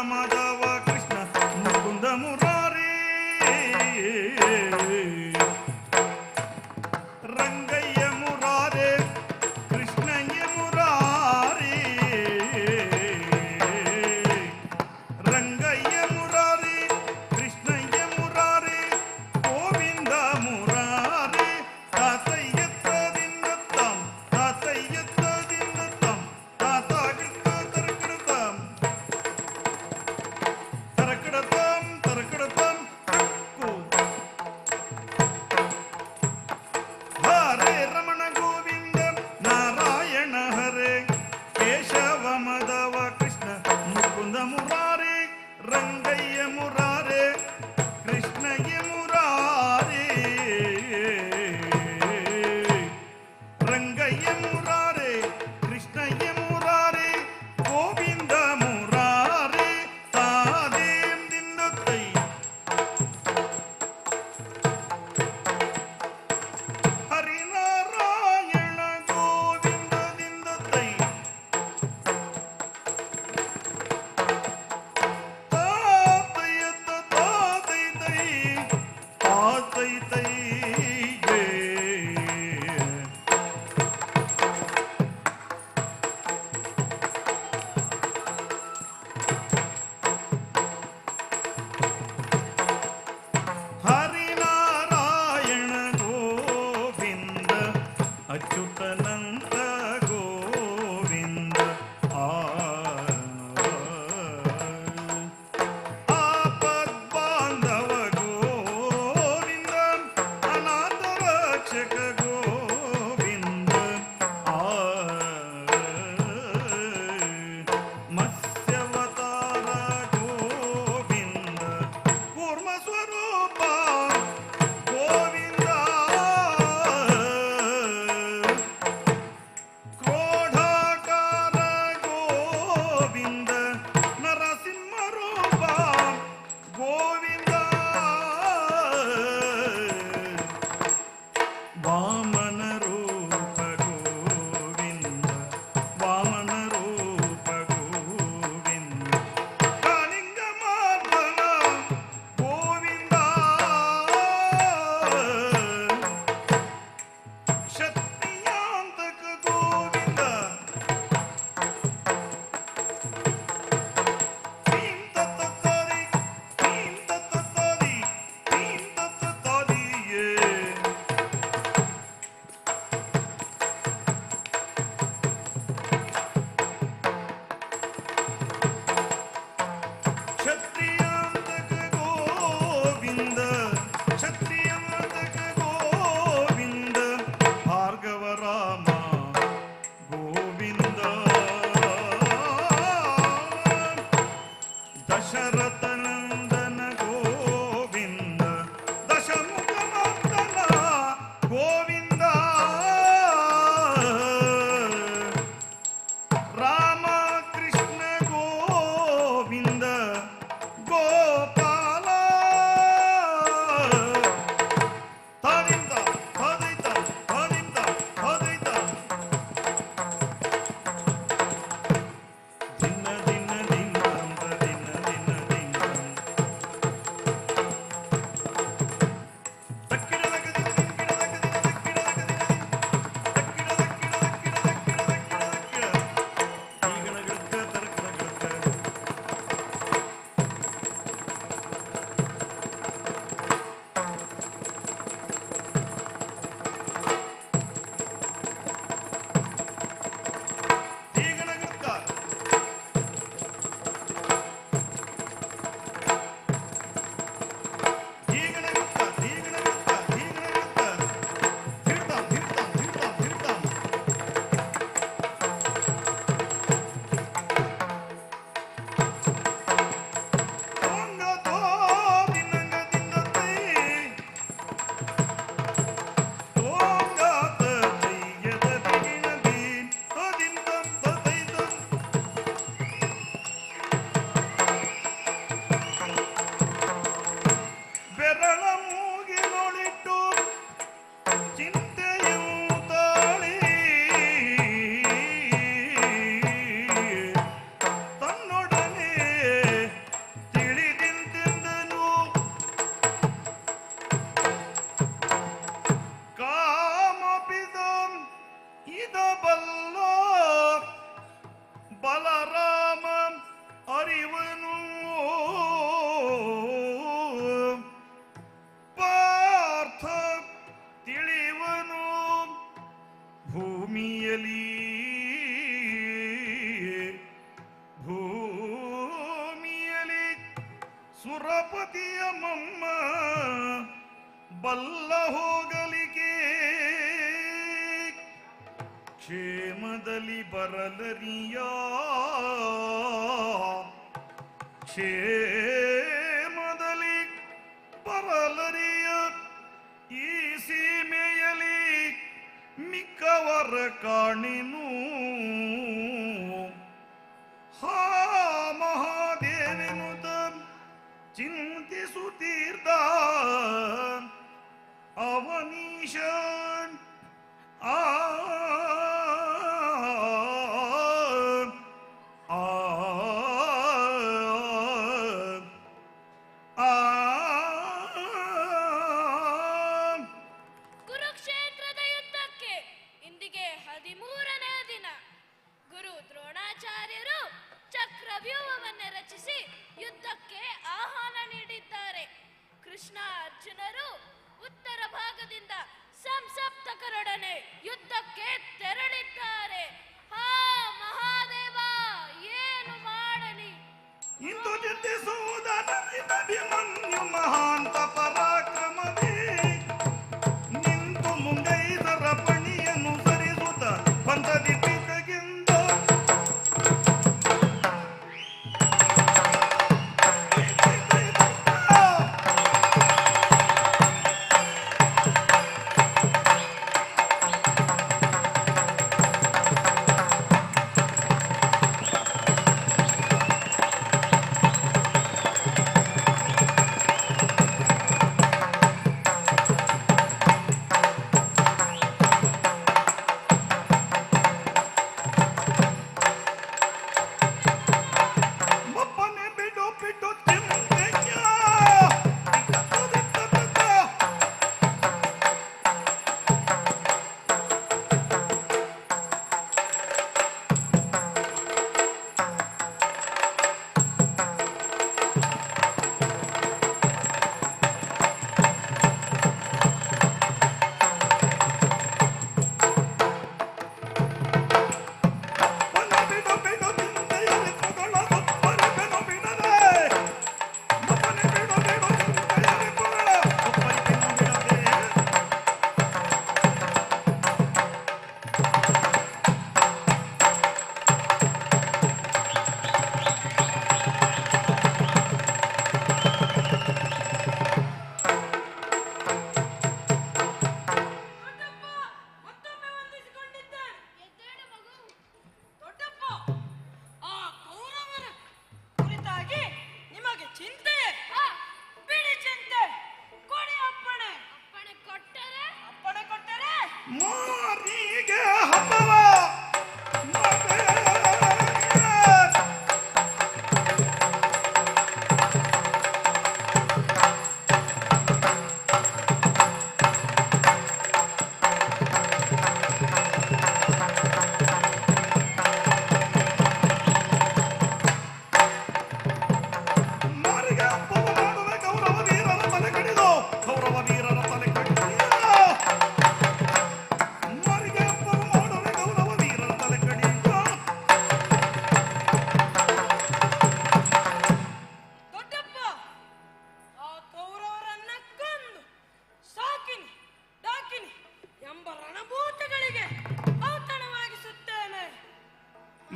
ಮಾಧವ ಕೃಷ್ಣ ಮುಕುಂದ ಮುರಾರಿ ರಂಗಯ್ಯ ಮುರಾರೆ ಕೃಷ್ಣಯ್ಯ ಮುರಾರಿ ರಂಗಯ್ಯ ಮುರಾರಿ ಕೃಷ್ಣಯ್ಯ ಮುರಾರಿ ಗೋವಿಂದ ಮುರಾರಿ ತಾತಯ್ಯತ್ತದಿಂದ ತಂ ತಾತಯ್ಯತ್ತದಿಂದ ತಂ ತಾತಾಗಿಡ್ತ ತರಕಡತಂ ತರಕಡತಂ ತರಕಡತಂ ತಕ್ಕು ಬಲರಾಮ ಅರಿವನು ಪಾರ್ಥ ತಿಳಿವನು ಭೂಮಿಯಲ್ಲಿ ಸುರಪತಿಯ ಮಮ್ಮ ಬಲ್ಲ ಹೋಗಲಿಗೆ ಕ್ಷೇಮದಲ್ಲಿ ಬರಲರಿಯ ಕ್ಷೇಮದಲ್ಲಿ ಬರಲರಿಯ ಈ ಸೀಮೆಯಲ್ಲಿ ಮಿಕ್ಕವರ ಕಾಣಿನು ಹಾ ಮಹಾದೇವನುತ ಚಿಂತಿಸುತ್ತೀರ್ಥ ಅವನೀಶ ಆ ಕುರುಕ್ಷೇತ್ರದ ಯುದ್ಧಕ್ಕೆ ಇಂದಿಗೆ 13ನೇ ದಿನ. ಗುರು ದ್ರೋಣಾಚಾರ್ಯರು ಚಕ್ರವ್ಯೂಹವನ್ನೇ ರಚಿಸಿ ಯುದ್ಧಕ್ಕೆ ಆಹ್ವಾನ ನೀಡಿದ್ದಾರೆ. ಕೃಷ್ಣ ಅರ್ಜುನರು ಉತ್ತರ ಭಾಗದಿಂದ ಸಂಸಪ್ತಕರೊಡನೆ ಯುದ್ಧಕ್ಕೆ ತೆರಳಿದ್ದಾರೆ. ಹಾ ಮಹಾದೇವ, ಏನು ಮಾಡಲಿ? ಇಂದು ಚಿಂತಿಸುವುದಭಿಮನ್ಯು ಮಹಾಂತ ಪರಾಕ್ರಮವೇ ನಿಂತು ಮುಂಗೈದರ ಪಣಿಯನ್ನು ಸರಿಸುತ್ತ ಪಂಥದಿ ಪಿತಗಿಂದ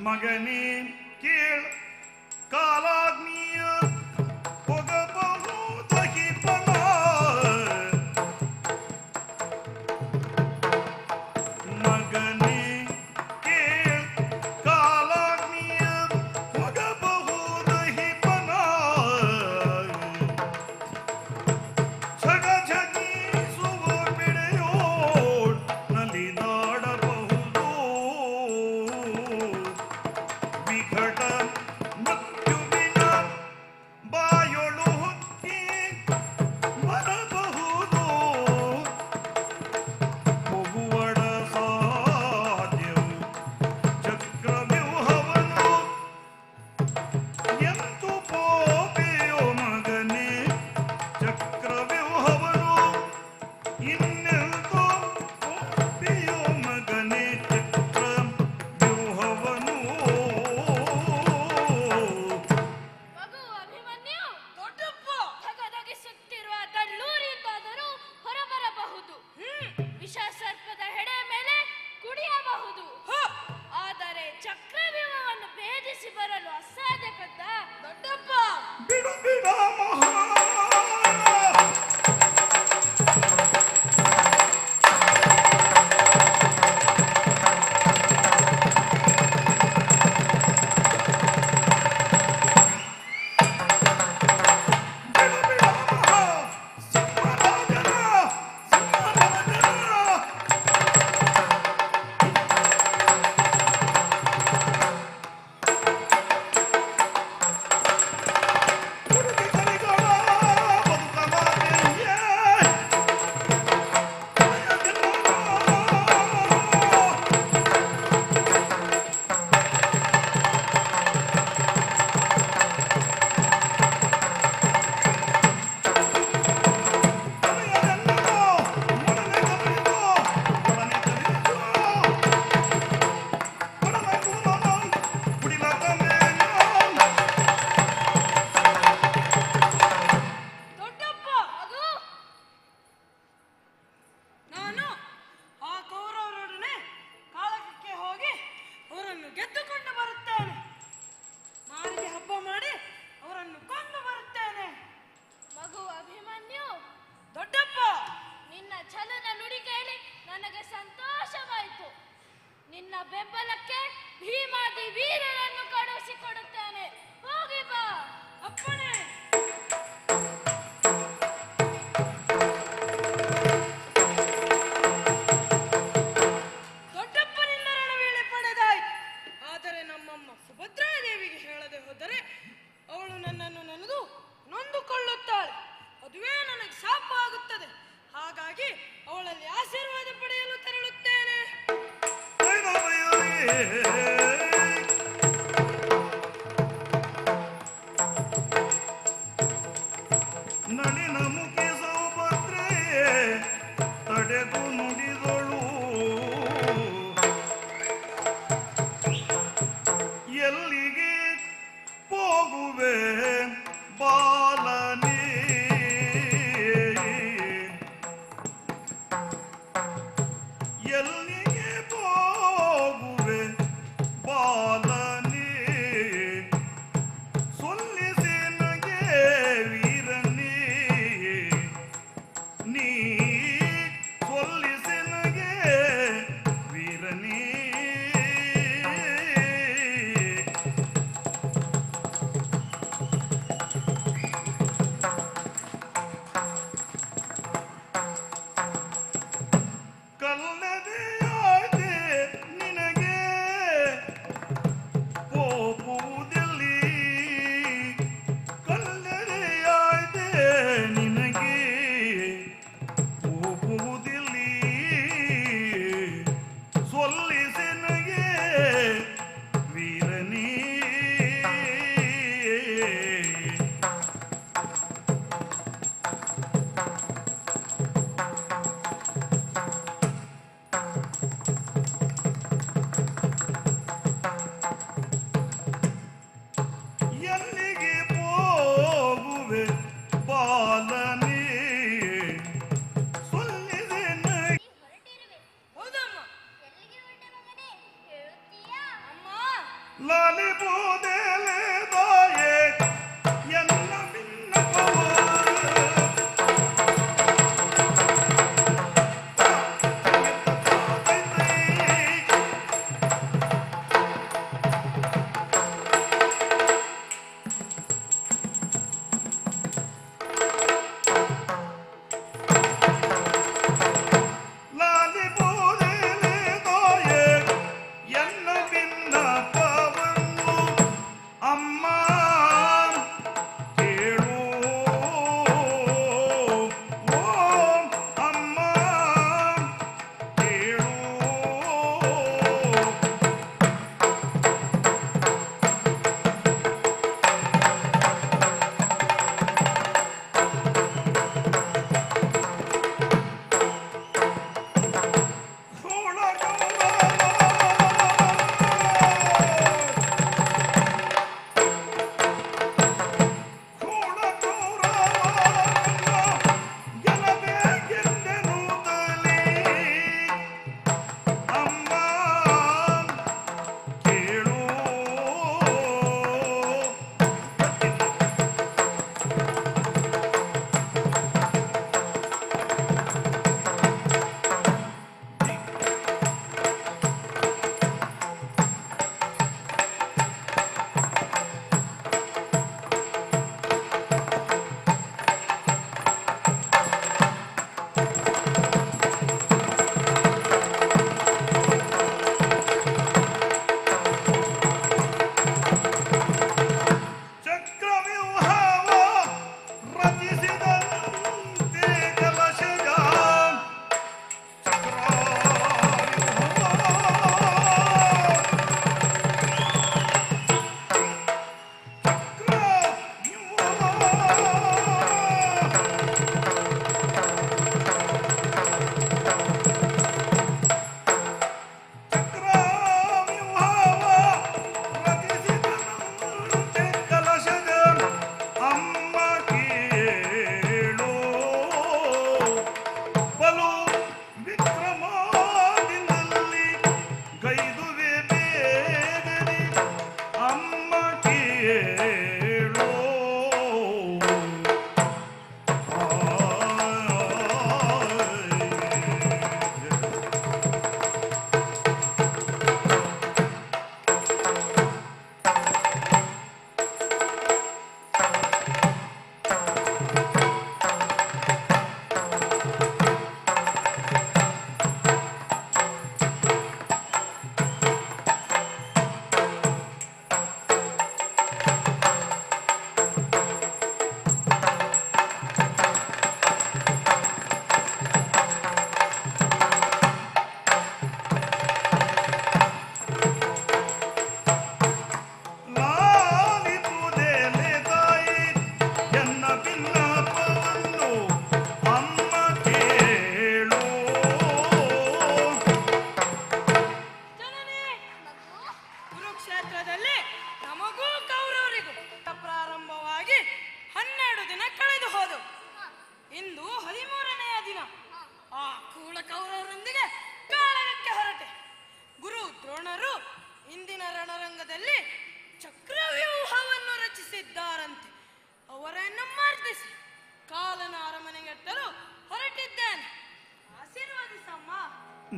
ಮಗನೇ ಕೇಳ ಕಾಲಾಗ್ನಿಯ ಹೋಗಬಹುದು ಹಿಪನ ಮಗನೇ ಕೇಳ ಕಾಲಾಗ್ನಿಯ ಹೋಗಬಹುದು ಹಿಪನ ಝಗ ಝಗಿಸುವ ಬೆಳೆಯೋಡ್ ನಲಿದಾಡಬಹುದು ವಿಘಟ ಮೃತ್ಯುವಿನ ಬಾಯೊಳು ಹೊಕ್ಕಿ ಬರಬಹುದು ಹೋಗುವಡ ಸಾಧ್ಯವು ಚಕ್ರವ್ಯೂಹವನ್ನು ಗೆಲ್ಲಲು ಅಸಾಧ್ಯ ಕದ್ದ ದೊಡ್ಡಪ್ಪ. ಬಿಡು ಬಿಡ ಮಹಾ ದೊಡ್ಡಪ್ಪ, ಅದು ನಾನು ಆ ಕೌರವರೊಡನೆ ಕಾಳಗಕ್ಕೆ ಹೋಗಿ ಅವರನ್ನು ಗೆದ್ದುಕೊಂಡು ಬರುತ್ತೇನೆ. ಮಾರಿಗೆ ಹಬ್ಬ ಮಾಡಿ ಅವರನ್ನು ಕೊಂದು ಬರುತ್ತೇನೆ. ಮಗು ಅಭಿಮನ್ಯು, ದೊಡ್ಡಪ್ಪ, ನಿನ್ನ ಛಲನ ನುಡಿ ಕೇಳಿ ನನಗೆ ಸಂತೋಷವಾಯಿತು. ನಿನ್ನ ಬೆಂಬಲಕ್ಕೆ ಭೀಮಾದಿ ವೀರರನ್ನು ಕಳುಹಿಸಿಕೊಡುತ್ತೇನೆ. ಹೋಗಿ ಬಾ. ಅಪ್ಪಣೆ. ದೊಡ್ಡಪ್ಪನಿಂದ ರಣವೇಳೆ ಪಡೆದಾಯ್ತು. ಆದರೆ ನಮ್ಮಮ್ಮ ಸುಭದ್ರಾದೇವಿಗೆ ಹೇಳದೆ ಹೋದರೆ ಅವಳು ನನ್ನನ್ನು ನೆನೆದು ನೊಂದುಕೊಳ್ಳುತ್ತಾಳೆ. ಅದುವೇ ನನಗೆ ಶಾಪ ಆಗುತ್ತದೆ. ಹಾಗಾಗಿ ಅವಳಲ್ಲಿ ಆಶೀರ್ವಾದ ಪಡೆಯಲು ತೆರಳುತ್ತೇನೆ. ನಡಿನ ಮುಖಿ ಸೌಭದ್ರೆಯೇ ತಡೆದು ನುಡಿದಳು. ಎಲ್ಲಿಗೆ ಹೋಗುವೆ ಬಾಲನೇ, ಎಲ್ಲಿಗೆ ಹೋಗುವೆ ಬಾಲನೇ, ಸೊಲ್ಲಿಸಿ ನಗೆ ವೀರನೇ, ನೀ ಸೊಲ್ಲಿಸಿ ನಗೆ ವೀರನೇ.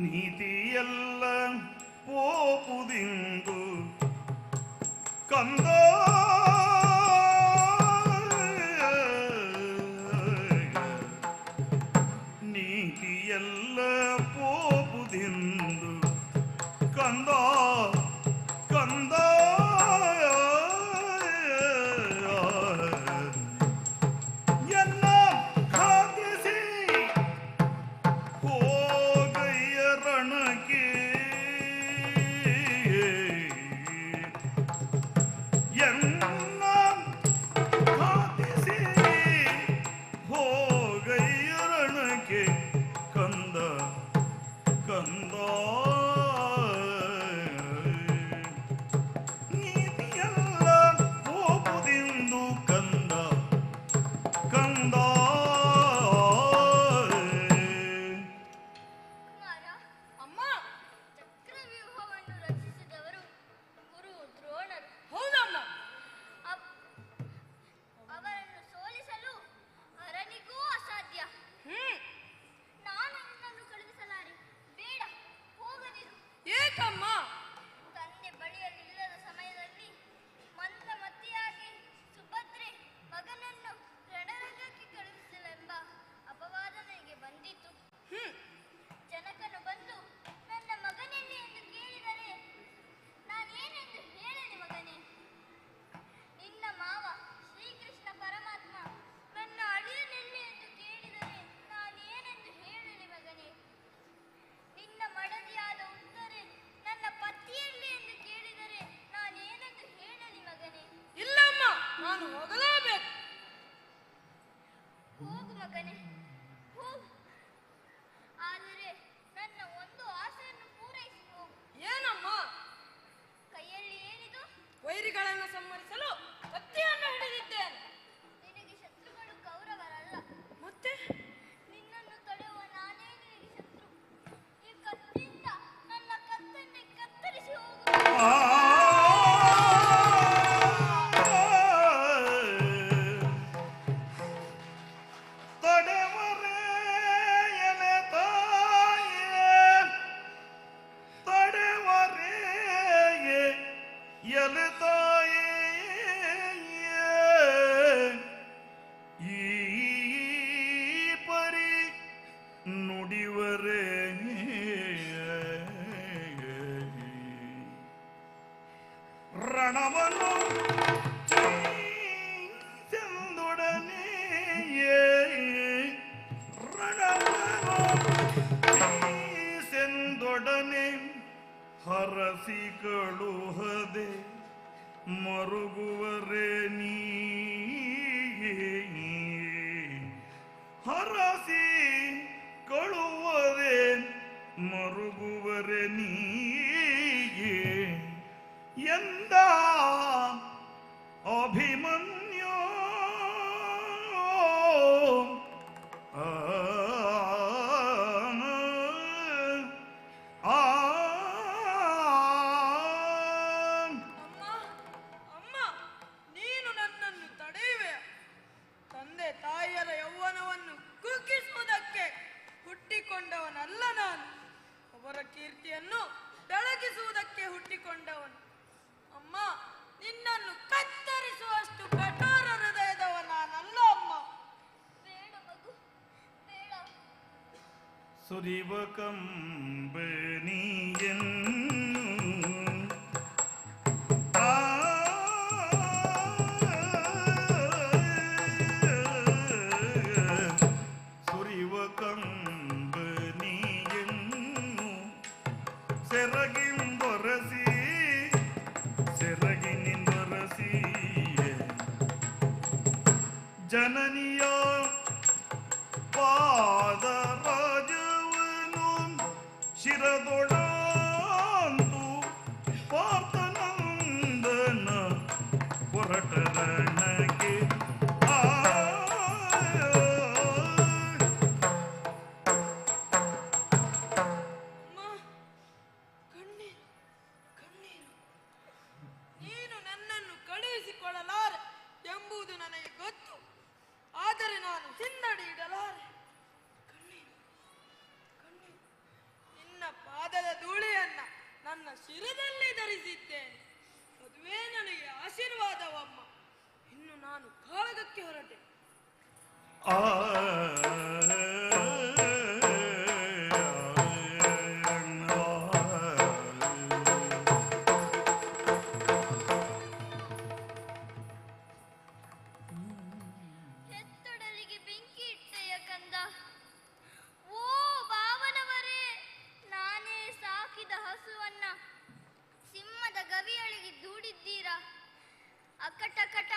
ನೀತಿಯೆಲ್ಲ ಪೋಪುದಿಂದು ಕಂದ ನೀತಿಯೆಲ್ಲ ಪೋಪುದಿಂದು ಕಂದ ಕಂದ ಎನ್ನ ಖಾದಿಸಿ ಹೋಗಯ್ಯ ರಣಕ್ಕೆ ಎನ್ನ ಖಾದಿಸಿ ಹೋಗಯ್ಯ ರಣಕ್ಕೆ ಕಂದ ಕಂದ ನೀತಿಯಲ್ಲ ಹೋಗುದಿಂದು ಕಂದ ಕಂದ ಕುಮಾರ, ಅಮ್ಮ ಚಕ್ರವ್ಯೂಹವನ್ನು ರಚಿಸಿದವರು ಗುರು ದ್ರೋಣರು. ಹೌದಮ್ಮ. ಅಪ್- ಅವರನ್ನು ಸೋಲಿಸಲು ಅರನಿಗೂ ಅಸಾಧ್ಯ. ಹ್ಮ್ ನಾನು ನಿನ್ನನ್ನು ಕಳುಹಿಸಲಾರೆ. ಬೇಡ, ಹೋಗದಿರು. ಏಕಮ್ಮ? ತಂದೆ ಬಳಿಯಲ್ಲಿಲ್ಲದ ಸಮಯದಲ್ಲಿ ಮಂದಮತಿಯಾಗಿ ಸುಭದ್ರೆ ಮಗನನ್ನು ರಣರಂಗಕ್ಕೆ ಕಳುಹಿಸಲೆಂಬ ಅಪವಾದ ನನಗೆ ಬಂದಿತು. ಜನಕನು ಬಂದು ನನ್ನ ಮಗನೆಲ್ಲಿ ಎಂದು ಕೇಳಿದರೆ ನಾನೇನೆಂದು ಹೇಳಲಿ ಮಗನೇ? ನಿನ್ನ ಮಾವ ಶ್ರೀಕೃಷ್ಣ ಪರಮಾತ್ಮ ನನ್ನ ಅಳಿಯನೆಲ್ಲಿ ಎಂದು ಕೇಳಿದರೆ ನಾನೇನೆಂದು ಹೇಳಲಿ ಮಗನೇ? ನಿನ್ನ ಮಡದಿಯಾದ ಉತ್ತರೆ ನನ್ನ ಪತಿಯಲ್ಲಿ ಎಂದು ಕೇಳಿದರೆ ನಾನೇನೆಂದು ಹೇಳಲಿ ಮಗನೇ? ಇಲ್ಲಮ್ಮ, ನಾನು ಹೋಗಲೇಬೇಕು. ಹೋಗು ಮಗನೇ, ಹೋಗು. ಆದರೆ ನನ್ನ ಒಂದು ಆಸೆಯನ್ನು ಪೂರೈಸಿ ಹೋಗು. ಏನಮ್ಮ? ಕೈಯಲ್ಲಿ ಏನಿದು? ವೈರಿಗಳನ್ನು ಸಂಹರಿಸಲು ಕತ್ತಿಯನ್ನು ಹಿಡಿದಿದ್ದೇನೆ. ನಿನಗೆ ಶತ್ರುಗಳು ಕೌರವರಲ್ಲ. ಮತ್ತೆ ನಿನ್ನನ್ನು ತಡೆಯುವ ನಾನೇ ನಿನಗೆ ಶತ್ರು. ಈ ಕತ್ತಿಯಿಂದ ನನ್ನ ಕತ್ತನ್ನೇ ಕತ್ತರಿಸಿ ಹೋಗು. ತಡೆವರೇ ಎಲೆ ತಾಯೇ ತಡೆವರೇ ಎಲೆ ತಾಯೇ ಈ ಪರಿ ನುಡಿವರೇ ರಣವನ್ನು ಚೆಂದೊಡನೆಯೇ ರಣವನ್ನು ಚೆಂದೊಡನೆ ಹರಸಿ ಕಳುಹದೆ ಮರುಗುವರೆ ನೀ ಹರಸಿ ಕಳುವರೆ ಮರುಗುವರೆ ನೀ ಎಂದ ಅಭಿಮನ್ಯು ಆ ಆ ಅಮ್ಮ, ಅಮ್ಮ, ನೀನು ನನ್ನನ್ನು ತಡೆಯುವೆ. ತಂದೆ ತಾಯಿಯರ ಯೌವನವನ್ನು ಕುಗ್ಗಿಸುವುದಕ್ಕೆ ಹುಟ್ಟಿಕೊಂಡವನಲ್ಲ ನಾನು. ಅವರ ಕೀರ್ತಿಯನ್ನು ಬೆಳಗಿಸುವುದಕ್ಕೆ ಹುಟ್ಟಿಕೊಂಡವನು. ಅಮ್ಮ, ನಿನ್ನನ್ನು ಕತ್ತರಿಸುವಷ್ಟು ಕಠೋರ ಹೃದಯದವ ನಾನಲ್ಲ ಅಮ್ಮ. ಬೇಡ ಮಗು, ಬೇಡ. ಸುರಿವ ಕಂಬನಿಯನ್ನು ಆ ಸುರಿವ ಕಂಬನಿಯನ್ನು ಸೆರಗಿಂದೊರಸಿ ಸೆರಗಿನಿಂದೊರಸಿ ಜನನಿಯ ಪಾದರಾಜವನು ಶಿರದೊಡಂತು ಪಾರ್ಥನಂದನ ಹೊರಟರಣಕ್ಕೆ ಅಮ್ಮ, ಕಣ್ಣೀರು ಕಣ್ಣೀರು. ನೀನು ನನ್ನನ್ನು ಕಳುಹಿಸಿಕೊಳ್ಳಲಾರೆ ಎಂಬುದು ನನಗೆ ಗೊತ್ತು. ಆದರೆ ನಾನು ಹಿಂದಡಿ ಇಡಲಾರೆ. ಕಣ್ಣೀರು ಕಣ್ಣೀರು. ನಿನ್ನ ಶಿರದಲ್ಲಿ ಧರಿಸಿದ್ದೇನೆ. ಅದುವೇ ನನಗೆ ಆಶೀರ್ವಾದವಮ್ಮ. ಇನ್ನು ನಾನು ಕಾಳಗಕ್ಕೆ ಹೊರಟೆ. ಹೆತ್ತೊಡಲಿಗೆ ಬೆಂಕಿ ಇಟ್ಟೆಯ ಕಂದ. ಓ ಬಾವನವರೇ, ನಾನೇ ಸಾಕಿದ ಹಸುವನ್ನ ಸಿಂಹದ ಗವಿಯೊಳಗೆ ದೂಡಿದ್ದೀರಾ? ಅಕಟಕಟ,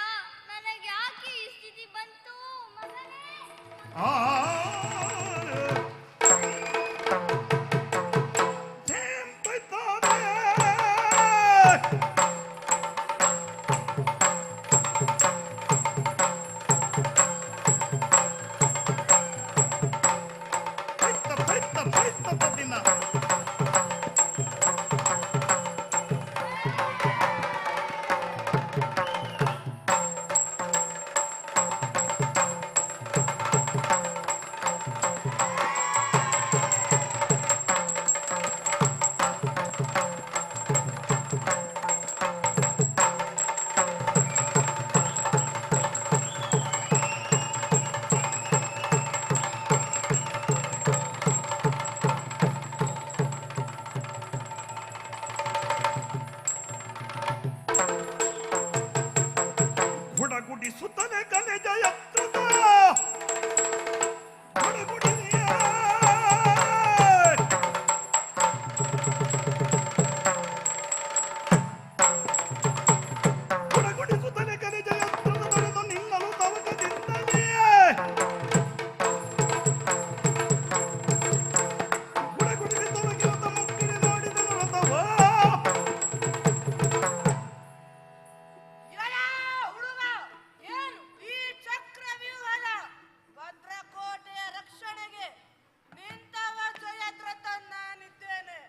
ನನಗೆ ಯಾಕೆ ಈ ಸ್ಥಿತಿ ಬಂತು ಮಗನೇ? ಗುಡಿಸುತ್ತಲೇ ಕಲೆ ಜಯತ್ರದ ಗುಡಿಸುತ್ತಲೇ ಕಲೆ ಜಯತ್ರದ ಬರೆದು ನಿನ್ನಲು ತವಕದಿಂದಲೇ ಗುಡಿಸಿದವಗೆ ಮಕ್ಕಳು ಮಾಡಿದನು ರಥವ. ಏನು ಈ ಚಕ್ರವ್ಯೂಹದ ಭದ್ರಕೋಟೆಯ ರಕ್ಷಣೆಗೆ ನಿಂತವ ಜಯದ್ರಥ ನಾನಿದ್ದೇನೆ.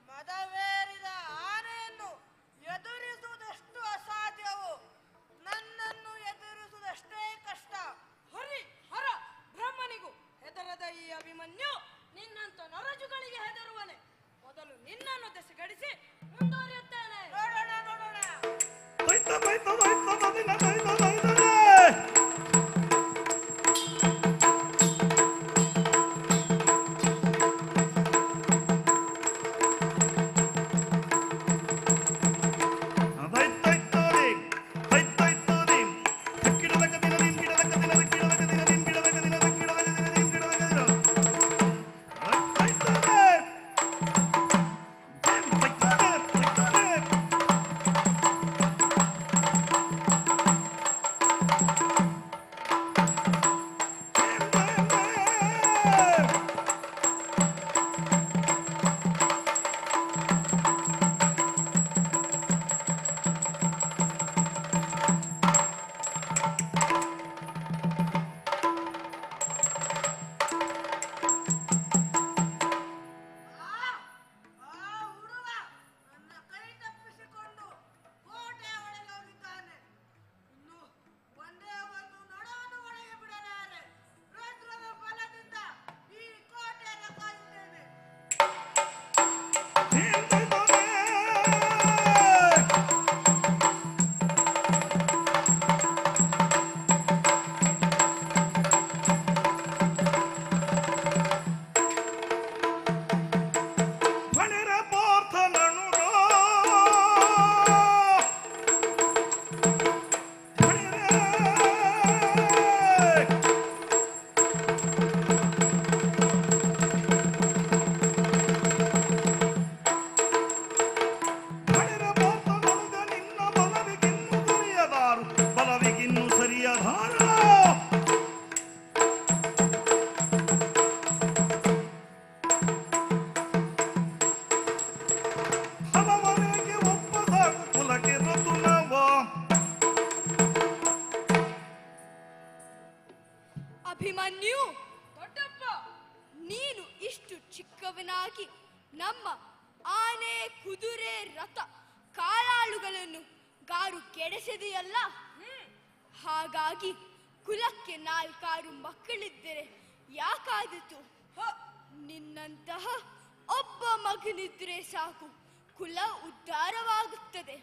ಮದವೇರಿದ ಆನೆಯನ್ನು ಎದುರಿಸುವುದೆಷ್ಟು ಅಸಾಧ್ಯವೋ ನನ್ನನ್ನು ಎದುರಿಸುವುದಷ್ಟೇ ಕಷ್ಟ. ಹರ ಬ್ರಹ್ಮನಿಗೂ ಹೆದರದ ಈ ಅಭಿಮನ್ಯು ನಿನ್ನಂತ ನರಜುಗಳಿಗೆ ಹೆದರುವನೆ. ಮೊದಲು ನಿನ್ನನ್ನು ದೆಸೆಗಡಿಸಿ ಮುಂದುವರಿಯುತ್ತೇನೆ. ನೋಡೋಣ. ಅಭಿಮನ್ಯು, ದೊಡ್ಡಪ್ಪ, ನೀನು ಇಷ್ಟು ಚಿಕ್ಕವನಾಗಿ ನಮ್ಮ ಆನೆ, ಕುದುರೆ, ರಥ, ಕಾಲಾಳುಗಳನ್ನು ಗಾರು ಕೆಡಿಸಿದೆಯಲ್ಲ. ಹಾಗಾಗಿ ಕುಲಕ್ಕೆ 4 ಮಕ್ಕಳಿದ್ದರೆ ಯಾಕಾದಿತು? ನಿನ್ನಂತಹ ಒಬ್ಬ ಮಗನಿದ್ರೆ ಸಾಕು ಕುಲ ಉದ್ಧಾರವಾಗುತ್ತದೆ.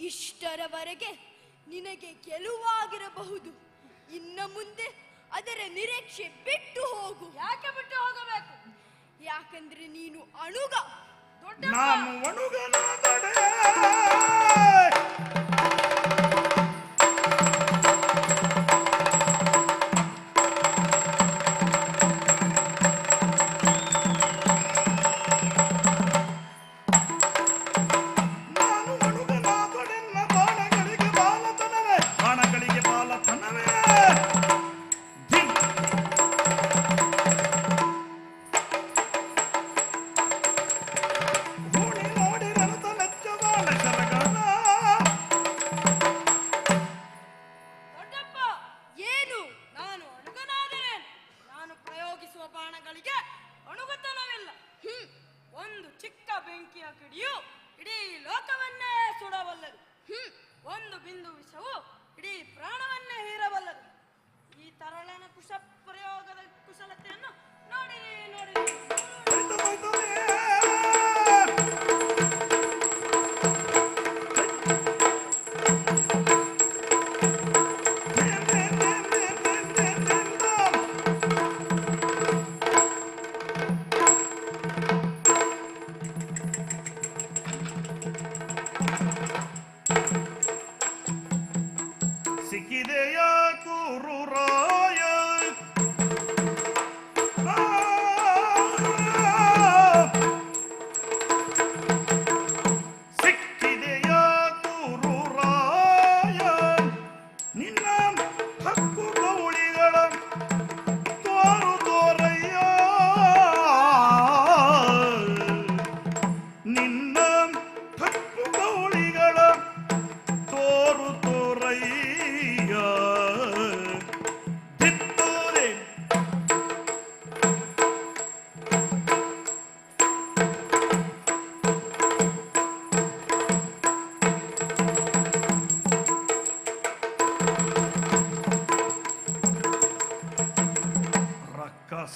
ಇಷ್ಟರವರೆಗೆ ನಿನಗೆ ಗೆಲುವಾಗಿರಬಹುದು. ಇನ್ನ ಮುಂದೆ ಅದರ ನಿರೀಕ್ಷೆ ಬಿಟ್ಟು ಹೋಗು. ಯಾಕೆ ಬಿಟ್ಟು ಹೋಗಬೇಕು? ಯಾಕಂದ್ರೆ ನೀನು ಅಣುಗ. ನಾನು ಅಣುಗನಾದಡೆ.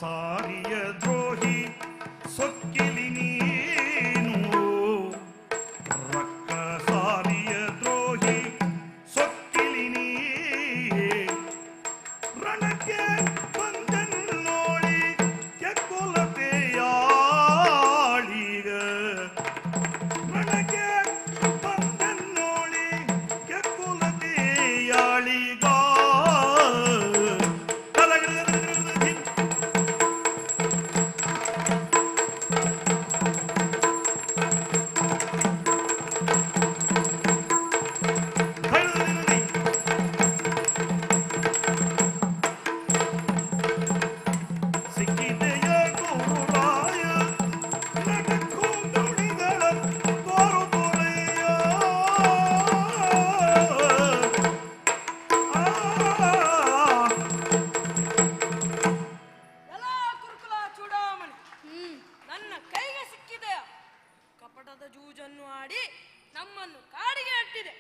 ಸಾರಿಯ ದ್ರೋಹಿ ಸೊಕ್ಕಿಲಿ ನೀನು, ರಕ್ಕ ಸಾರಿಯ ದ್ರೋಹಿ ಸೊಕ್ಕಿಲಿ ನೀ ರಣಕ್ಕೆ ಬಂದನ್ನೋಳಿ ಕೆಕ್ಕುಲತೆಯಾಳೀಗ, ರಣಕ್ಕೆ ಬಂದನ್ನೋಳಿ ಕೆಕ್ಕುಲತೆಯಾಳೀಗ. ಜೂಜನ್ನು ಆಡಿ ನಮ್ಮನ್ನು ಕಾಡಿಗೆ ಅಟ್ಟಿದೆ.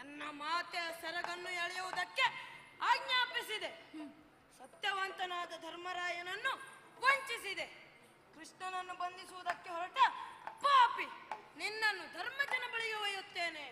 ಎನ್ನ ಮಾತೆ ಸೆರಗನ್ನು ಎಳೆಯುವುದಕ್ಕೆ ಆಜ್ಞಾಪಿಸಿದೆ. ಸತ್ಯವಂತನಾದ ಧರ್ಮರಾಯನನ್ನು ವಂಚಿಸಿದೆ. ಕೃಷ್ಣನನ್ನು ಬಂಧಿಸುವುದಕ್ಕೆ ಹೊರಟ ಪಾಪಿ ನಿನ್ನನ್ನು ಧರ್ಮಜನ ಬಳಿಗೆ ಒಯ್ಯುತ್ತೇನೆ.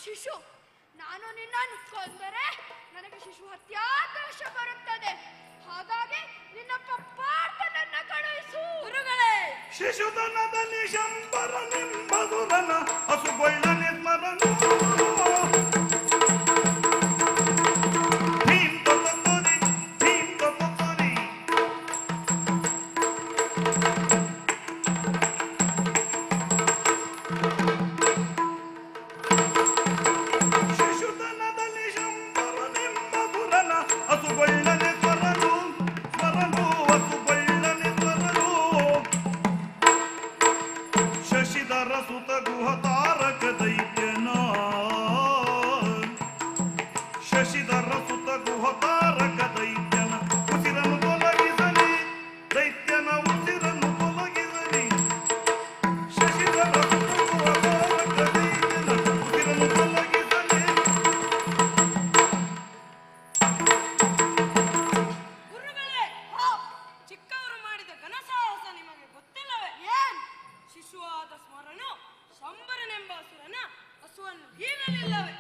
ಶಿಶು, ನಾನು ನಿನ್ನನ್ನು ಕೊಂದರೆ ನನಗೆ ಶಿಶು ಹತ್ಯಾ ದೋಷ ಬರುತ್ತದೆ. ಹಾಗಾಗಿ ನಿನ್ನ ಪಾರ್ಥ ಗುರುಗಳೇ ಶಿಶುಧನದಲ್ಲಿ ಶಂಬರನೆಂಬದುರನ ಹಸುಗೊಳ್ಳನೆ ಸ್ಮರನು ಭೀಮ್ ತೊತ್ತೊತ್ತೊರಿ ಭೀಮ್ ತೊತ್ತೊತ್ತೊರಿ ಶಿಶುಧನದಲ್ಲಿ ಶಂಬರನೆಂಬದುರನ ಹಸುಗೊಳ್ಳನೆ ಸ್ಮರನು ಸ್ಮರನು ಹಸುಗೊಳ್ಳನೆ ಸ್ಮರನು ಶಶಿಧರ ಸುತ ಗುಹ ತಾರಕ ದೈತ್ಯನ ಶಶಿಧರ ಸುತ ಗುಹ ತಾರಕ ದೈತ್ಯನ ಉಸಿರನ್ನು ತೊಲಗಿಸಲಿ ದೈತ್ಯನ ಉಸಿರನ್ನು ತೊಲಗಿಸಲಿ ಶಶಿಧರ ಸುತ ಗುಹ ತಾರಕ ದೈತ್ಯನ ಉಸಿರನ್ನು ತೊಲಗಿಸಲಿ ಗುರುಗಳೇ ಚಿಕ್ಕವರು ಮಾಡಿದ ಘನಸಾಹಸ ನಿಮಗೆ ಗೊತ್ತಿಲ್ಲವೇ ಏನ್ ಶಿಶುವಾದ ಸ್ಮರನು ಶಂಬರನೆಂಬ ಅಸುರನ ಹಸುವನ್ನು ಹೀರಲಿಲ್ಲವೇ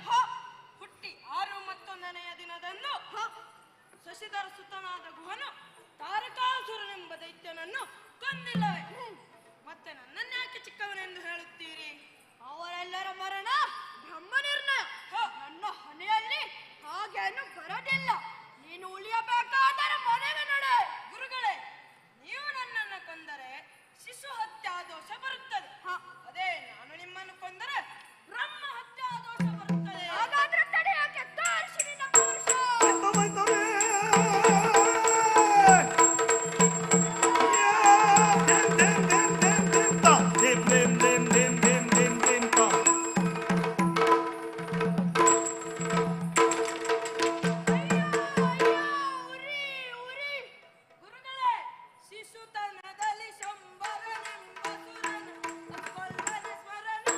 ಹುಟ್ಟಿ 6 ಮತ್ತೊಂದನೆಯ ದಿನದಂದು ಶಶಿಧರ ಸುತನಾದ ಗುಹನು ತಾರಕಾಸುರನೆಂಬ ದೈತ್ಯನನ್ನು ಕೊಂದಿಲ್ಲವೇ ಮತ್ತೆ ನನ್ನನ್ಯಾಕೆ ಚಿಕ್ಕವನೆಂದು ಹೇಳುತ್ತೀರಿ ಅವರೆಲ್ಲರ ಮರಣ ಬ್ರಹ್ಮ ನಿರ್ಣಯ ನನ್ನ ಹೊನೆಯಲ್ಲಿ ಹಾಗೇನು ಬರಲಿಲ್ಲ. ನೀನು ಉಳಿಯಬೇಕಾದರೆ ಮನೆಗೆ ನಡೆ. ಗುರುಗಳೇ ನೀವು ನನ್ನನ್ನು ಕೊಂದರೆ ಶಿಶು ಹತ್ಯಾ ದೋಷ ಬರುತ್ತದೆ ಅದೇ ನಾನು ನಿಮ್ಮನ್ನು ಕೊಂದರೆ ಬ್ರಹ್ಮ ಹತ್ಯಾ ದೋಷ ಬರುತ್ತದೆ ಹಾಗಾದ್ರೆ ತಡೆಯಕ್ಕೆ ತೋರಿಸಿ ನಿನ್ನ ಪೌರುಷ. ಹೋಯ್ತವೆ ಗುರುಗಳೇ ಶಿಶುತನದಲ್ಲಿ ಶಂಬರನೆಂಬ ಸುರನ ಕೊಲ್ಲನೆ ಸ್ಮರನು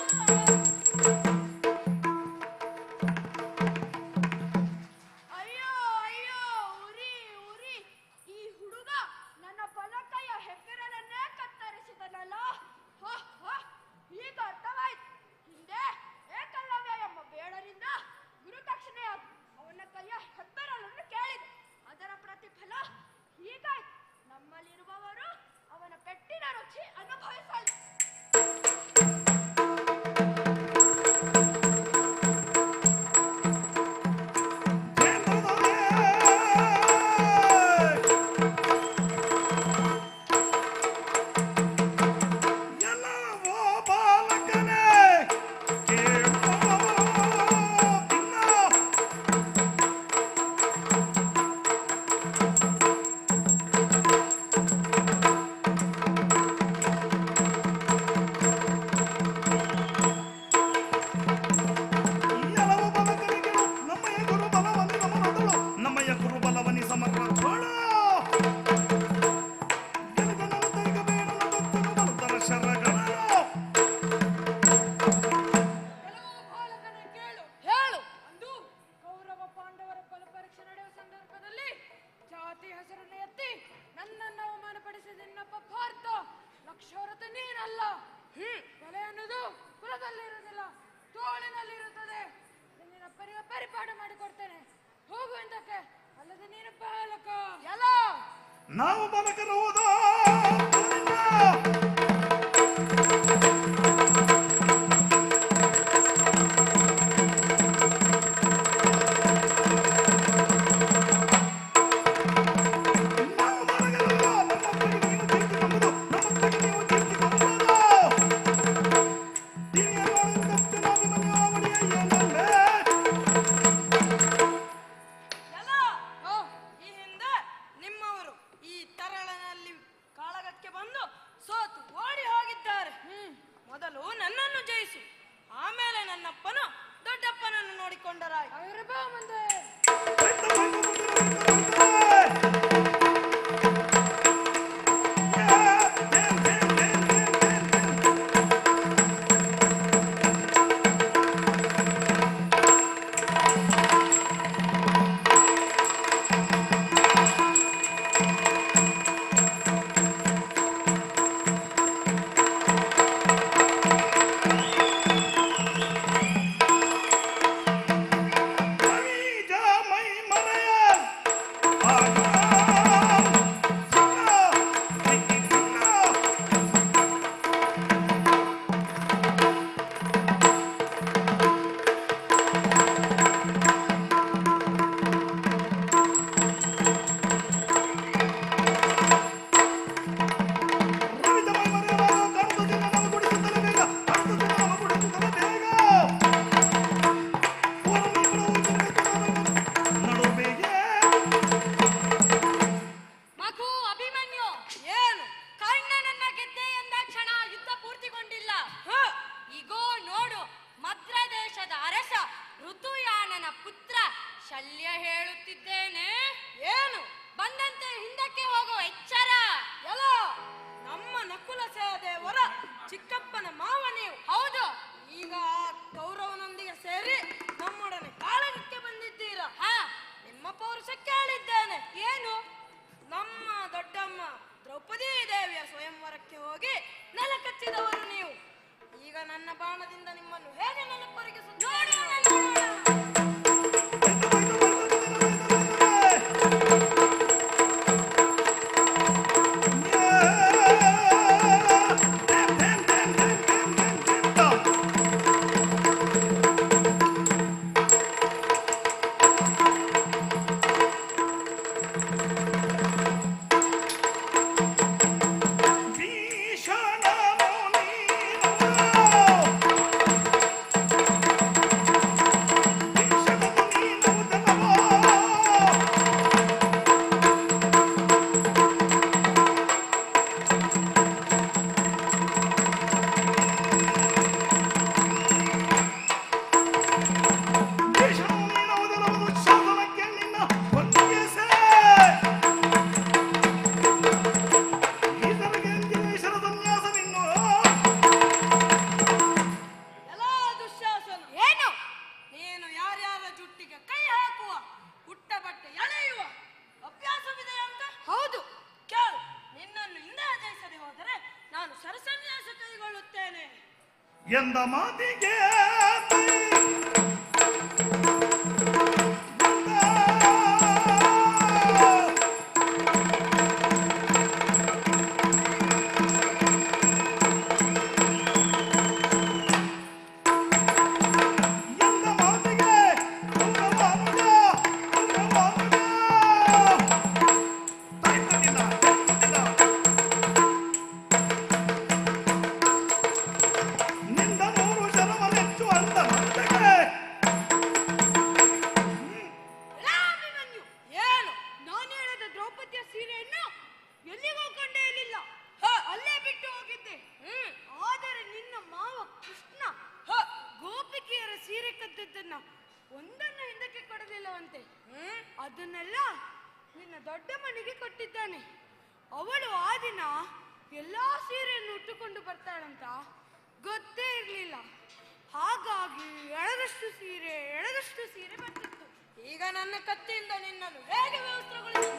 ಅಯ್ಯೋ ಅಯ್ಯೋ ಉರಿ ಉರಿ, ಈ ಹುಡುಗ ನನ್ನ ಬಲಕೈಯ ಹೆಬ್ಬೆರಳನ್ನೇ ಕತ್ತರಿಸಿದನಲ್ಲ. ಈಗ ಅರ್ಥವಾಯ್ತು. ಹಿಂದೆ ಏಕಲವ್ಯ ಎಂಬ ಬೇಡರಿಂದ ಗುರುದಕ್ಷಿಣೆಯ ಅವನ ಕೈಯ ಹೆಬ್ಬೆರಳನ್ನು ಕೇಳಿದೆ. ಅದರ ಪ್ರತಿಫಲ ಹೀಗಾಯ್ತು. ನಮ್ಮಲ್ಲಿರುವವರು ಅವನ ಪೆಟ್ಟಿನ ರುಚಿ ಅನುಭವಿಸಲಿ. ಎಲ್ಲವೋ ಬಾಲಕನೇ ಕೇಳೋ ಭಿನ್ನ ಎಲ್ಲವೋ ಬಾಲಕನಿಗೆ ನಮ್ಮಯ ಗುರು ಬಲವನಿ ಸಮರದಳು ನಮ್ಮಯ ಗುರು ಬಲವನಿ ಸಮರದಳು ಗೆಲುಗನಂತೈಗ ಬೇಡನ ಭಕ್ತನು ಬರುತ್ತರ ಶರಗಳು ಕೆಲವು ಬಾಲಕನೇ ಕೇಳು ಹೇಳು ಅಂದು ಕೌರವ ಪಾಂಡವರ ಬಲಪರೀಕ್ಷೆ ನಡೆಯುವ ಸಂದರ್ಭದಲ್ಲಿ ಜಾತಿ ಹೆಸರನ್ನು ಎತ್ತಿ ನನ್ನನ್ನು ಅವಮಾನಪಡಿಸಿದ ನಿನ್ನಪ್ಪ ಪಾರ್ಥ ಲಕ್ಷರಥ ನೀನಲ್ಲ ಕೊಲೆ ಅನ್ನೋದು ಕುಲದಲ್ಲಿರುವುದಿಲ್ಲ ತೋಳಿನಲ್ಲಿರುತ್ತದೆ ನಿನ್ನ ಪರಿಪಾಠ ಮಾಡಿಕೊಡ್ತೇನೆ ಹೋಗು ಎಂದಕ್ಕೆ ಅಲ್ಲದೆ ನೀನು ಬಾಲಕ ಎಲ್ಲ ನಾವು ಬಾಲಕರುವುದೋ ಎಲ್ಲ ಈ ಹಿಂದೆ ನಿಮ್ಮವರು ಈ ತರಳನಲ್ಲಿ ಕಾಳಗಕ್ಕೆ ಬಂದು ಸೋತು ಓಡಿ ಹೋಗಿದ್ದಾರೆ ಮೊದಲು ನನ್ನನ್ನು ಜಯಿಸು ಆಮೇಲೆ ನನ್ನಪ್ಪನು ದೊಡ್ಡಪ್ಪನನ್ನು ನೋಡಿಕೊಂಡರಾಯ್ತು ಮುಂದೆ ಆಗ ಮದ್ರ ದೇಶದ ಅರಸ ಋತುಯಾನನ ಪುತ್ರ ಶಲ್ಯ ಹೇಳುತ್ತಿದ್ದೇನೆ. ಏನು? ಬಂದಂತೆ ಹಿಂದಕ್ಕೆ ಹೋಗುವ ಎಚ್ಚರ. ಎಲ್ಲ ನಮ್ಮ ನಕುಲ ಸಹದೇವರ ಚಿಕ್ಕಪ್ಪನ ಮಾವ ನೀವು. ಹೌದು. ಈಗ ಆ ಕೌರವನೊಂದಿಗೆ ಸೇರಿ ನಮ್ಮೊಡನೆ ಕಾಳಗಕ್ಕೆ ಬಂದಿದ್ದೀರಾ. ನಿಮ್ಮ ಪೌರುಷಕ್ಕೆ ಹೇಳಿದ್ದೇನೆ. ಏನು? ನಮ್ಮ ದೊಡ್ಡಮ್ಮ ದ್ರೌಪದಿ ದೇವಿಯ ಸ್ವಯಂವರಕ್ಕೆ ಹೋಗಿ ನೆಲ ಕಚ್ಚಿದವರು ನೀವು. ಈಗ ನನ್ನ ಬಾಣದಿಂದ ನಿಮ್ಮನ್ನು ಹೇಗೆ ನೆನಪೊರಗಿಸುತ್ತೇನೆ ಎಂದ ಮಾತಿಗೆ ಒಂದನ್ನು ಹಿಂದಕ್ಕೆ ಕೊಡಲಿಲ್ಲವಂತೆ. ಅದನ್ನೆಲ್ಲ ನಿನ್ನ ದೊಡ್ಡ ಮನೆಗೆ ಕೊಟ್ಟಿದ್ದಾನೆ. ಅವಳು ಆ ದಿನ ಎಲ್ಲಾ ಸೀರೆಯನ್ನು ಉಟ್ಟುಕೊಂಡು ಬರ್ತಾಳಂತ ಗೊತ್ತೇ ಇರಲಿಲ್ಲ. ಹಾಗಾಗಿ ಎಳೆದಷ್ಟು ಸೀರೆ ಬರ್ತಿತ್ತು. ಈಗ ನನ್ನ ಕತ್ತಿಯಿಂದ ನಿನ್ನನ್ನು ಹೇಗೆ ವ್ಯವಸ್ಥೆಗೊಳಿಸಿ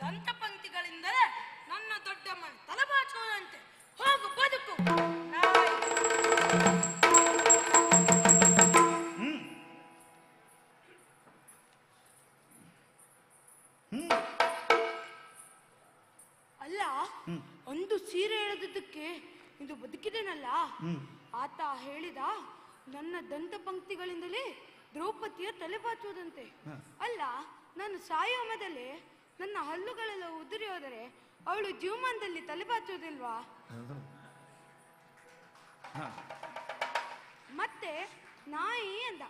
ದಂತಪಂಕ್ತಿಗಳಿಂದಲೇ ನನ್ನ ದೊಡ್ಡಮ್ಮನ ತಲೆಬಾಚುವುದಂತೆ. ಹೋಗು ಬದುಕು. ಅಲ್ಲ, ಒಂದು ಸೀರೆ ಎಳೆದಕ್ಕೆ ಇದು ಬದುಕಿದೆನಲ್ಲ. ಆತ ಹೇಳಿದ ನನ್ನ ದಂತಪಂಕ್ತಿಗಳಿಂದಲೇ ದ್ರೌಪದಿಯ ತಲೆಬಾಚುವುದಂತೆ. ಅಲ್ಲ, ನಾನು ಸಾಯುವ ಮೊದಲೇ ನನ್ನ ಹಲ್ಲುಗಳೆಲ್ಲ ಉದುರಿ ಹೋದರೆ ಅವಳು ಜೀವಮಾನದಲ್ಲಿ ತಲೆಬಾಚುವುದಿಲ್ವಾ? ಮತ್ತೆ ನಾಯಿ ಅಂದ.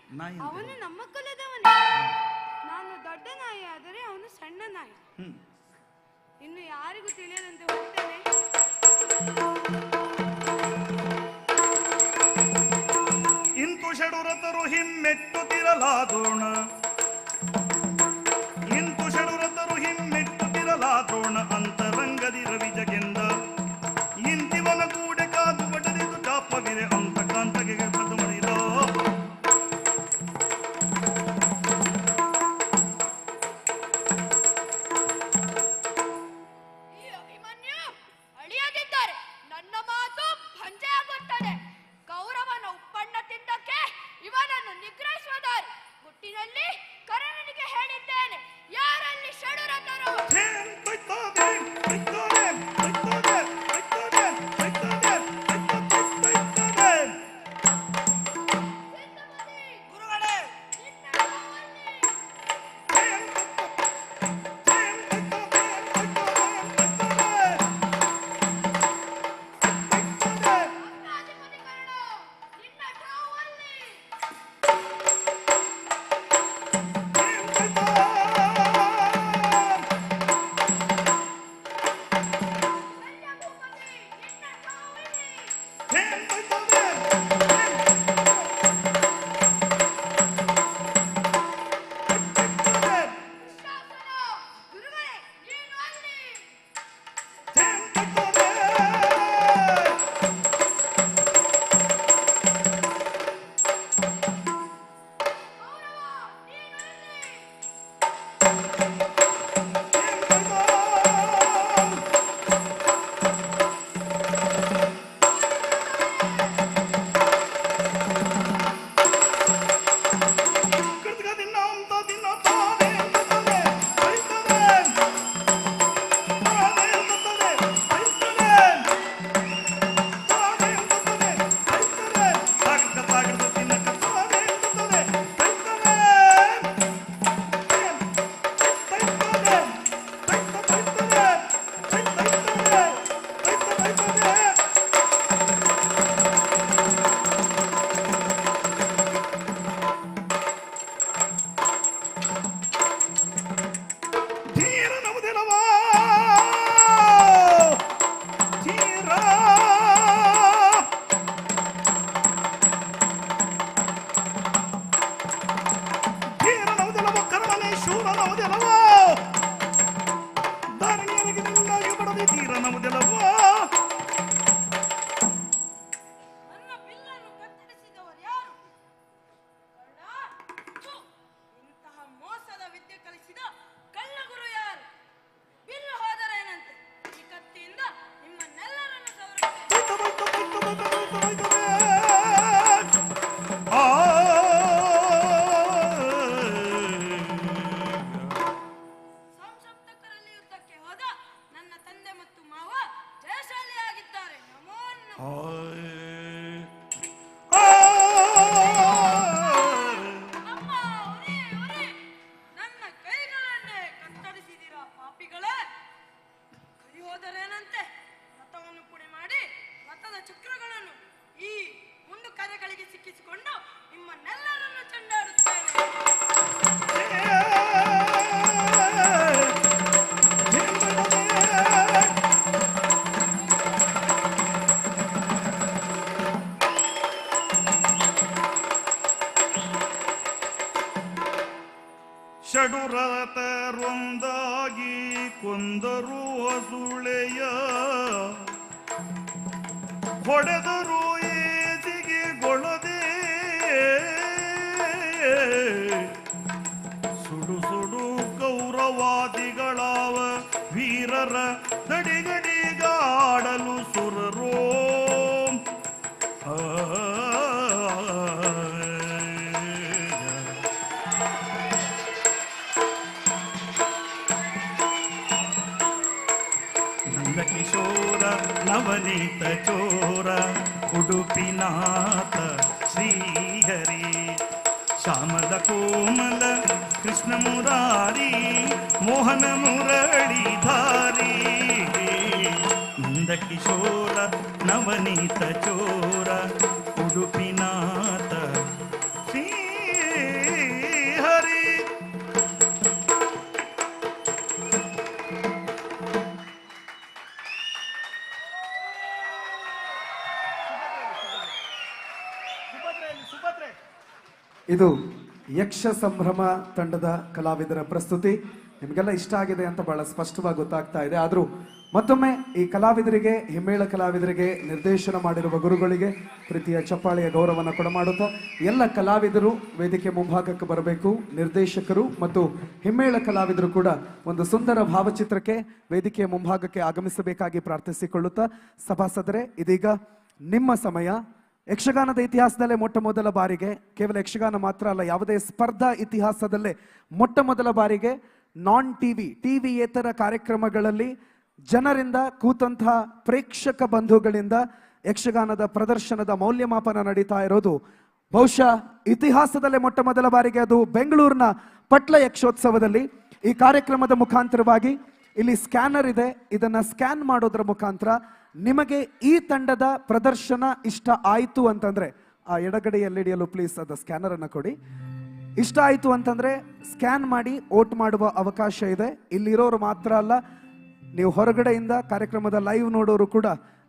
ಅವನು ನಮ್ಮ ಕುಲದವನೇ. ನಾನು ದೊಡ್ಡ ನಾಯಿ ಆದರೆ ಅವನು ಸಣ್ಣ ನಾಯಿ. ಇನ್ನು ಯಾರಿಗೂ ತಿಳಿಯದಂತೆ ಹೋಗ್ತೇನೆ. ಇಂತು ಷಡುರತರು ಹಿಮ್ಮೆಟ್ಟುತ್ತಿರಲಾದೋಣ, ಇಂತು ಷಡುರತರು ಹಿಮ್ಮೆಟ್ಟುತ್ತಿರಲಾದೋಣ. ಅಂತರಂಗದಿ ರವಿಜಗೆಂದ ಇಂತಿವನ ಕೂಡೆ ಕಾದು ಬಡದಿದು ಚಾಪವಿರೆ ಅಂತ ಕಾಂತಗೆ ಬದು ಮರಿದ. ಈ ಅಭಿಮನ್ಯು ಅಳಿಯದಿದ್ದರೆ ನನ್ನ ಮಾತು ಭಂಜೆಯಾಗುತ್ತದೆ. ಕೌರವನ ಉಪ್ಪಣ್ಣ ತಿಂದಕ್ಕೆ ಇವನನ್ನು ನಿಗ್ರಹಿಸುವುದಾರಿ. ಗುಟ್ಟಿನಲ್ಲಿ ಎನ್ನುವುದಿಲ್ಲವೋ? ನನ್ನ ಬಿಲ್ಲನ್ನು ಕತ್ತರಿಸಿದವರು ಯಾರು? ಕಳ್ಳ? ಥು, ಇಂತಹ ಮೋಸದ ವಿದ್ಯೆ ಕಲಿಸಿದ ಕಳ್ಳಗುರು ಯಾರು? ಬಿಲ್ಲು ಹೋದರೇನಂತೆ, ಈ ಕತ್ತಿಯಿಂದ ನಿಮ್ಮನ್ನೆಲ್ಲರನ್ನು ಸವರುತ್ತೇನೆ. ಸಂಸಪ್ತಕರಲ್ಲಿ ಯುದ್ಧಕ್ಕೆ ಹೋದ ನನ್ನ ತಂದೆ ಮತ್ತು ಮಾವ ಜಯಶಾಲಿಯಾಗಿದ್ದಾರೆ. ನಮೋ ನಮಃ. ಅಮ್ಮ, ಉರಿ, ಉರಿ. ನನ್ನ ಕೈಗಳನ್ನೇ ಕತ್ತರಿಸಿದಿರ ಪಾಪಿಗಳೇ. ಕೈ ಹೋದರೇನಂತೆ, ರಥವನ್ನು ಪುಡಿ ಮಾಡಿ ರಥದ ಚಕ್ರಗಳನ್ನು ಈ ಮುಂದು ಕರೆಗಳಿಗೆ ಸಿಕ್ಕಿಸಿಕೊಂಡು ನಿಮ್ಮನ್ನೆಲ್ಲರನ್ನು ಚೆಂಡಾಡುತ್ತೇನೆ. ಷಡುರತರೊಂದಾಗಿ ಕೊಂದರು ಹಸುಳೆಯ, ಹೊಡೆದರು ಏಜಿಗೆ ಗೊಳದೆ, ಸುಡು ಸುಡು ಕೌರವಾದಿಗಳಾವ ವೀರರ ದಡಿಗಡಿಗಾಡಲು ಸುರರೋ. ಕಿಶೋರ ನವನೀತ ಚೋರ ಉಡುಪಿನಾಥ ಶ್ರೀಹರಿ, ಶ್ಯಾಮದ ಕೋಮಲ ಕೃಷ್ಣ ಮುರಾರಿ ಮೋಹನ ಮುರಳೀಧಾರಿ. ನಂದ ಕಿಶೋರ ನವನೀತ ಚೋರ ಉಡುಪಿನಾಥ ಶ್ರೀಹರಿ. ಇದು ಯಕ್ಷ ಸಂಭ್ರಮ ತಂಡದ ಕಲಾವಿದರ ಪ್ರಸ್ತುತಿ. ನಿಮಗೆಲ್ಲ ಇಷ್ಟ ಆಗಿದೆ ಅಂತ ಬಹಳ ಸ್ಪಷ್ಟವಾಗಿ ಗೊತ್ತಾಗ್ತಾ ಇದೆ. ಆದರೂ ಮತ್ತೊಮ್ಮೆ ಈ ಕಲಾವಿದರಿಗೆ, ಹಿಮ್ಮೇಳ ಕಲಾವಿದರಿಗೆ, ನಿರ್ದೇಶನ ಮಾಡಿರುವ ಗುರುಗಳಿಗೆ ಪ್ರೀತಿಯ ಚಪ್ಪಾಳೆಯ ಗೌರವವನ್ನು ಕೊಡಮಾಡುತ್ತಾ ಎಲ್ಲ ಕಲಾವಿದರು ವೇದಿಕೆ ಮುಂಭಾಗಕ್ಕೆ ಬರಬೇಕು. ನಿರ್ದೇಶಕರು ಮತ್ತು ಹಿಮ್ಮೇಳ ಕಲಾವಿದರು ಕೂಡ ಒಂದು ಸುಂದರ ಭಾವಚಿತ್ರಕ್ಕೆ ವೇದಿಕೆಯ ಮುಂಭಾಗಕ್ಕೆ ಆಗಮಿಸಬೇಕಾಗಿ ಪ್ರಾರ್ಥಿಸಿಕೊಳ್ಳುತ್ತಾ, ಸಭಾಸದರೇ ಇದೀಗ ನಿಮ್ಮ ಸಮಯ. ಯಕ್ಷಗಾನದ ಇತಿಹಾಸದಲ್ಲೇ ಮೊಟ್ಟ ಮೊದಲ ಬಾರಿಗೆ, ಕೇವಲ ಯಕ್ಷಗಾನ ಮಾತ್ರ ಅಲ್ಲ, ಯಾವುದೇ ಸ್ಪರ್ಧಾ ಇತಿಹಾಸದಲ್ಲೇ ಮೊಟ್ಟ ಮೊದಲ ಬಾರಿಗೆ ನಾನ್ ಟಿವಿಯೇತರ ಕಾರ್ಯಕ್ರಮಗಳಲ್ಲಿ ಜನರಿಂದ ಕೂತಂತಹ ಪ್ರೇಕ್ಷಕ ಬಂಧುಗಳಿಂದ ಯಕ್ಷಗಾನದ ಪ್ರದರ್ಶನದ ಮೌಲ್ಯಮಾಪನ ನಡೀತಾ ಇರೋದು ಬಹುಶಃ ಇತಿಹಾಸದಲ್ಲೇ ಮೊಟ್ಟ ಮೊದಲ ಬಾರಿಗೆ. ಅದು ಬೆಂಗಳೂರಿನ ಪಟ್ಲ ಯಕ್ಷೋತ್ಸವದಲ್ಲಿ. ಈ ಕಾರ್ಯಕ್ರಮದ ಮುಖಾಂತರವಾಗಿ ಇಲ್ಲಿ ಸ್ಕ್ಯಾನರ್ ಇದೆ, ಇದನ್ನ ಸ್ಕ್ಯಾನ್ ಮಾಡೋದ್ರ ಮುಖಾಂತರ ನಿಮಗೆ ಈ ತಂಡದ ಪ್ರದರ್ಶನ ಇಷ್ಟ ಆಯಿತು ಅಂತಂದ್ರೆ, ಆ ಎಡಗಡೆ ಎಲ್ಇಡಿಯಲ್ಲೂ ಪ್ಲೀಸ್ ಅದು ಸ್ಕ್ಯಾನರ್ ಅನ್ನ ಕೊಡಿ. ಇಷ್ಟ ಆಯಿತು ಅಂತಂದ್ರೆ ಸ್ಕ್ಯಾನ್ ಮಾಡಿ ವೋಟ್ ಮಾಡುವ ಅವಕಾಶ ಇದೆ. ಇಲ್ಲಿರೋರು ಮಾತ್ರ ಅಲ್ಲ, ನೀವು ಹೊರಗಡೆಯಿಂದ ಕಾರ್ಯಕ್ರಮದ ಲೈವ್ ನೋಡೋರು ಕೂಡ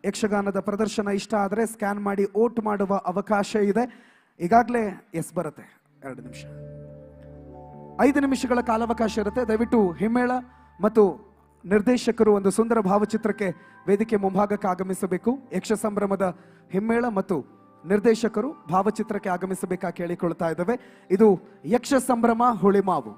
ಯಕ್ಷಗಾನದ ಪ್ರದರ್ಶನ ಇಷ್ಟ ಆದರೆ ಸ್ಕ್ಯಾನ್ ಮಾಡಿ ವೋಟ್ ಮಾಡುವ ಅವಕಾಶ ಇದೆ. ಈಗಾಗಲೇ ಬರುತ್ತೆ, 2 ನಿಮಿಷ 5 ನಿಮಿಷಗಳ ಕಾಲಾವಕಾಶ ಇರುತ್ತೆ. ದಯವಿಟ್ಟು ಹಿಮ್ಮೇಳ ಮತ್ತು ನಿರ್ದೇಶಕರು ಒಂದು ಸುಂದರ ಭಾವಚಿತ್ರಕ್ಕೆ ವೇದಿಕೆ ಮುಂಭಾಗಕ್ಕೆ ಆಗಮಿಸಬೇಕು. ಯಕ್ಷ ಸಂಭ್ರಮದ ಹಿಮ್ಮೇಳ ಮತ್ತು ನಿರ್ದೇಶಕರು ಭಾವಚಿತ್ರಕ್ಕೆ ಆಗಮಿಸಬೇಕಾಗಿ ಕೇಳಿಕೊಳ್ತಾ ಇದ್ದೇವೆ. ಇದು ಯಕ್ಷ ಸಂಭ್ರಮ ಹುಳಿಮಾವು.